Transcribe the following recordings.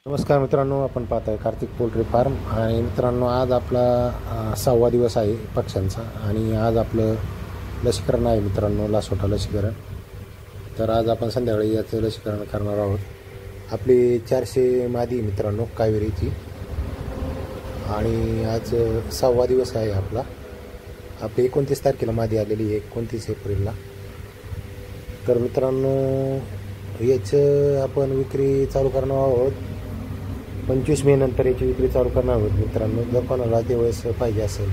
नमस्कार मित्रांनो, आपण पाहत आहे कार्तिक पोल्ट्री फार्म. आणि मित्रांनो, आज आपला 6वा दिवस आहे पक्ष्यांचा आणि आज आपलं लसीकरण आहे मित्रांनो, लासोटा लसीकरण. तर आज आपण संध्याकाळी याचं लसीकरण करणार आहोत. आपली 400 मादी मित्रांनो कावेरीची, आणि आज 6वा दिवस आहे आपला. आपली 29 तारखेला मादी आलेली आहे, 29 एप्रिलला. तर मित्रांनो, याचं आपण विक्री चालू करणार आहोत. 25 मे नंतर याची विक्री चालू करणार आहोत मित्रांनो. जर कोणाला त्यावेळेस पाहिजे असेल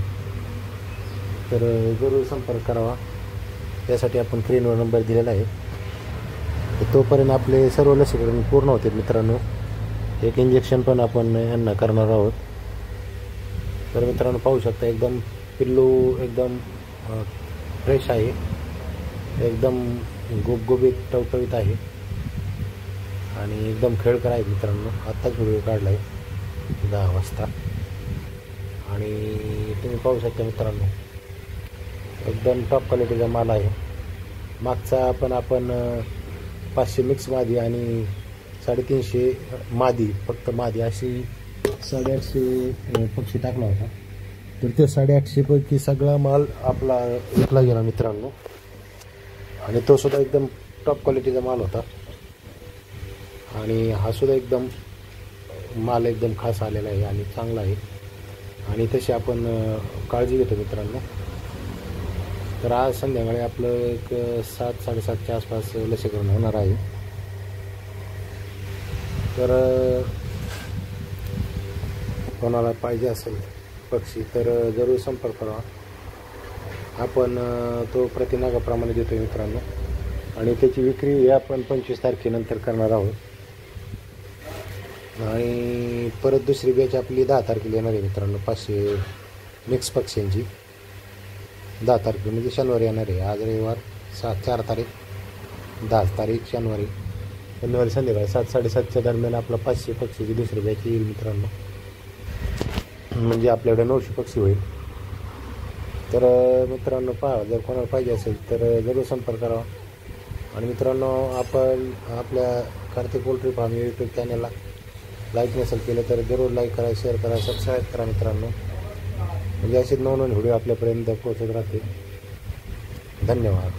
तर जरूर संपर्क करावा. त्यासाठी आपण स्क्रीनवर नंबर दिलेला आहे. तोपर्यंत आपले सर्व लसीकरण पूर्ण होते मित्रांनो. एक इंजेक्शन पण आपण यांना करणार आहोत. तर मित्रांनो, पाहू शकता एकदम पिल्लू एकदम फ्रेश आहे, एकदम गुबगुबीत टवटवीत आहे आणि एकदम खेळकर आहे मित्रांनो. आत्ताच व्हिडिओ काढला आहे 10 वाजता आणि तुम्ही पाहू शकता मित्रांनो, एकदम टॉप क्वालिटीचा माल आहे. मागचा पण आपण 500 मिक्स मादी आणि 350 मादी, फक्त मादी अशी 850 पक्षी टाकला होता. तर ते 850 पैकी सगळा माल आपला विकला गेला मित्रांनो. आणि तो सुद्धा एकदम टॉप क्वालिटीचा माल होता. आणि हा सुद्धा एकदम माल एकदम खास आलेला आहे आणि चांगला आहे. आणि तशी आपण काळजी घेतो मित्रांनो. तर आज संध्याकाळी आपलं एक 7-7:30च्या आसपास लसीकरण होणार आहे. तर कोणाला पाहिजे असेल पक्षी तर जरूर संपर्क करा. आपण तो प्रतिनागाप्रमाणे देतो मित्रांनो. आणि त्याची विक्री आपण 25 तारखेनंतर करणार आहोत. आणि परत दुसरी बॅच आपली 10 तारखेला येणार आहे मित्रांनो. 500 मिक्स पक्ष्यांची 10 तारखे म्हणजे शनिवारी येणार आहे. आज रविवार 4 तारीख, 10 तारीख शनिवारी संध्याकाळी 7-7:30च्या दरम्यान आपला 500 पक्षीची दुसरी बॅच येईल मित्रांनो. म्हणजे आपल्याकडे 900 पक्षी होईल. तर मित्रांनो, पहा, जर कोणाला पाहिजे असेल तर जरूर संपर्क करावा. आणि मित्रांनो, आपण आपल्या कार्तिक पोल्ट्री फार्म यूट्यूब चॅनलला लाईक नसेल केलं तर जरूर लाईक करा, शेअर करा, सबस्क्राईब करा मित्रांनो. म्हणजे असे नवनवीन व्हिडिओ आपल्यापर्यंत पोहोचत राहतील. धन्यवाद.